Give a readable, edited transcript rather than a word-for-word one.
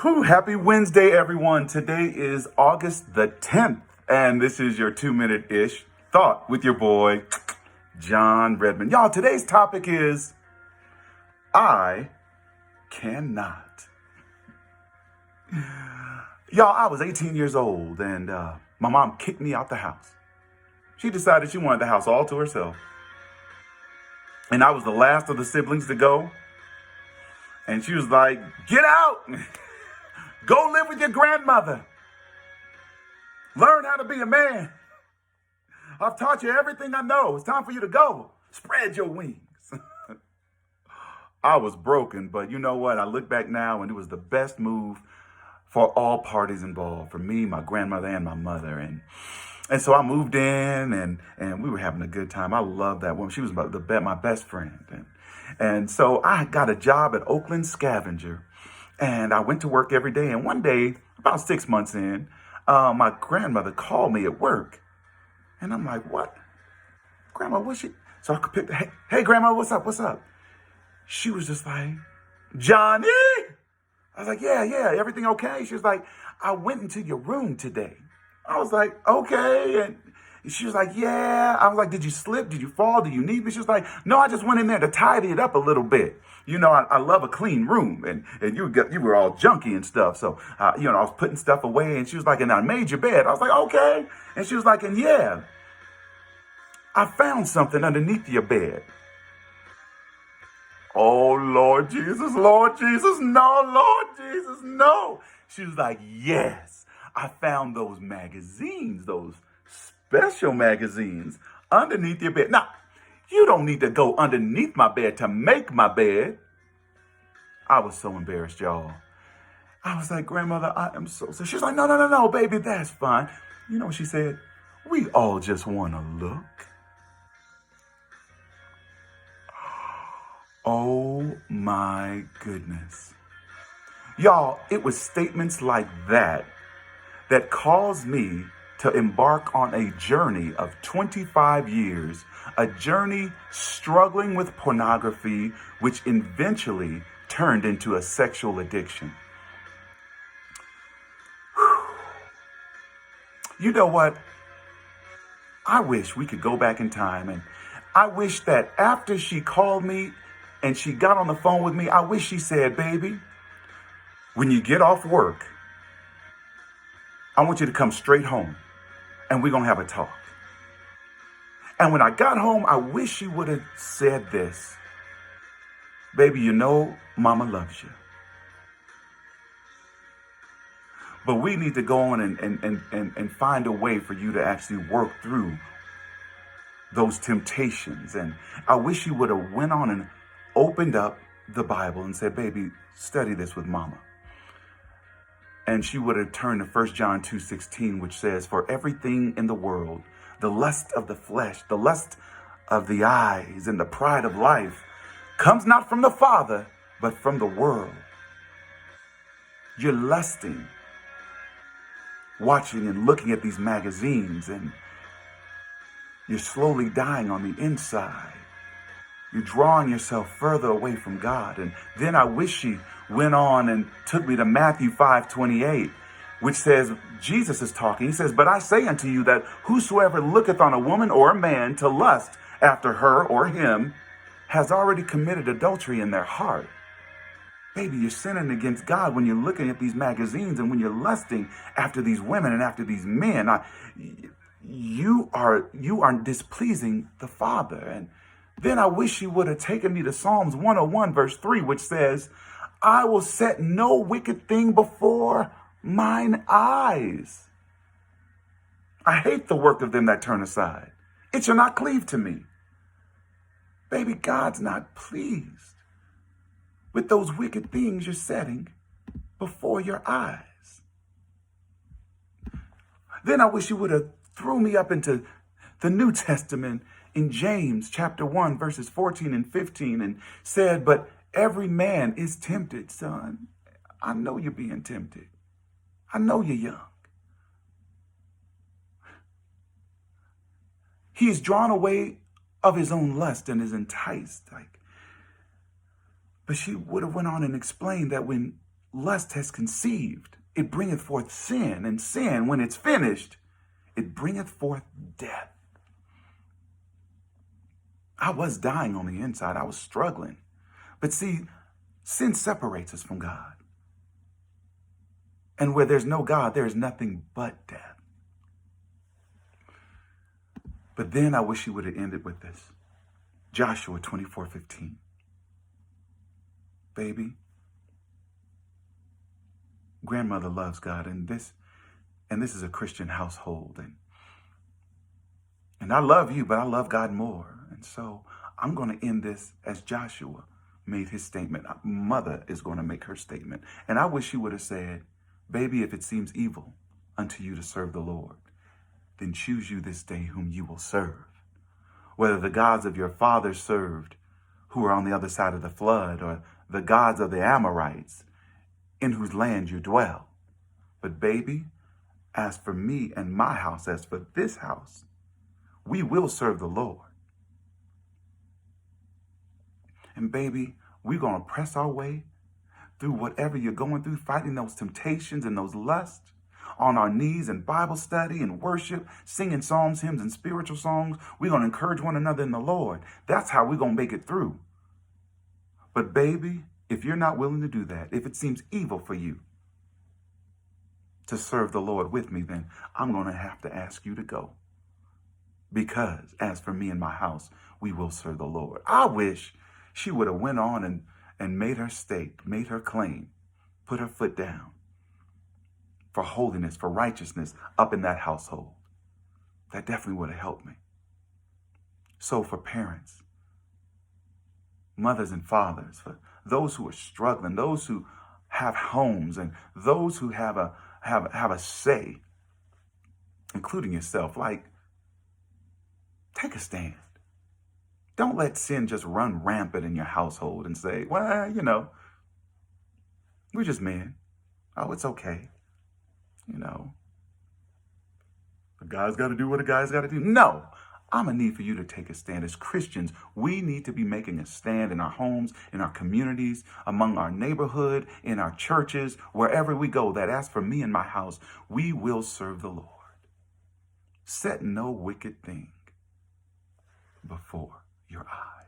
Whew, happy Wednesday, everyone. Today is August the 10th, and this is your 2-minute-ish thought with your boy, John Redmon. Y'all, today's topic is I cannot. Y'all, I was 18 years old, and my mom kicked me out the house. She decided she wanted the house all to herself. And I was the last of the siblings to go. And she was like, get out! Go live with your grandmother. Learn how to be a man. I've taught you everything I know. It's time for you to go. Spread your wings. I was broken, but you know what? I look back now and it was the best move for all parties involved. For me, my grandmother, and my mother. And so I moved in and we were having a good time. I loved that woman. She was my best friend. And so I got a job at Oakland Scavenger. And I went to work every day. And one day, about 6 months in, my grandmother called me at work. And I'm like, what? Grandma, what's she? So I could pick, hey, Grandma, what's up? What's up? She was just like, Johnny. I was like, yeah, everything okay? She was like, I went into your room today. I was like, okay. And she was like, yeah. I was like, did you slip? Did you fall? Do you need me? She was like, no, I just went in there to tidy it up a little bit. You know, I love a clean room, and you were all junky and stuff. So, I was putting stuff away, and she was like, and I made your bed. I was like, okay. And she was like, and yeah, I found something underneath your bed. Oh, Lord Jesus, no, Lord Jesus, no. She was like, yes, I found those magazines, those special magazines underneath your bed. Now, you don't need to go underneath my bed to make my bed. I was so embarrassed, y'all. I was like, Grandmother, I am so. She was like, no, baby, that's fine. You know what she said? We all just want to look. Oh, my goodness. Y'all, it was statements like that caused me to embark on a journey of 25 years, a journey struggling with pornography, which eventually turned into a sexual addiction. Whew. You know what? I wish we could go back in time, and I wish that after she called me and she got on the phone with me, I wish she said, baby, when you get off work, I want you to come straight home and we're going to have a talk. And when I got home, I wish she would have said this. Baby, you know, Mama loves you. But we need to go on and find a way for you to actually work through those temptations. And I wish she would have went on and opened up the Bible and said, baby, study this with Mama. And she would have turned to 1 John 2:16, which says, for everything in the world, the lust of the flesh, the lust of the eyes, and the pride of life comes not from the Father, but from the world. You're lusting, watching and looking at these magazines, and you're slowly dying on the inside. You're drawing yourself further away from God. And then I wish she went on and took me to Matthew 5:28, which says, Jesus is talking. He says, but I say unto you that whosoever looketh on a woman or a man to lust after her or him has already committed adultery in their heart. Baby, you're sinning against God when you're looking at these magazines and when you're lusting after these women and after these men. You are displeasing the Father. And then I wish you would have taken me to Psalms 101, verse 3, which says, I will set no wicked thing before mine eyes. I hate the work of them that turn aside. It shall not cleave to me. Baby, God's not pleased with those wicked things you're setting before your eyes. Then I wish you would have threw me up into the New Testament in James chapter 1, verses 14 and 15, and said, but every man is tempted, son. I know you're being tempted. I know you're young. He is drawn away of his own lust and is enticed. But she would have went on and explained that when lust has conceived, it bringeth forth sin, and sin, when it's finished, it bringeth forth death. I was dying on the inside. I was struggling. But see, sin separates us from God. And where there's no God, there is nothing but death. But then I wish he would have ended with this. Joshua 24:15. Baby, grandmother loves God, and this is a Christian household. And I love you, but I love God more. And so I'm going to end this as Joshua made his statement. Mother is going to make her statement. And I wish she would have said, baby, if it seems evil unto you to serve the Lord, then choose you this day whom you will serve. Whether the gods of your fathers served, who are on the other side of the flood, or the gods of the Amorites, in whose land you dwell. But baby, as for me and my house, as for this house, we will serve the Lord. And baby, we're going to press our way through whatever you're going through, fighting those temptations and those lusts, on our knees in Bible study and worship, singing psalms, hymns, and spiritual songs. We're going to encourage one another in the Lord. That's how we're going to make it through. But baby, if you're not willing to do that, if it seems evil for you to serve the Lord with me, then I'm going to have to ask you to go. Because as for me and my house, we will serve the Lord. I wish she would have went on and made her stake, made her claim, put her foot down for holiness, for righteousness up in that household. That definitely would have helped me. So for parents, mothers and fathers, for those who are struggling, those who have homes, and those who have a say, including yourself, like, take a stand. Don't let sin just run rampant in your household and say, well, we're just men. Oh, it's okay. The guy's got to do what a guy's got to do. No, I'm going to need for you to take a stand. As Christians, we need to be making a stand in our homes, in our communities, among our neighborhood, in our churches, wherever we go, that as for me and my house, we will serve the Lord. Set no wicked thing before your eyes.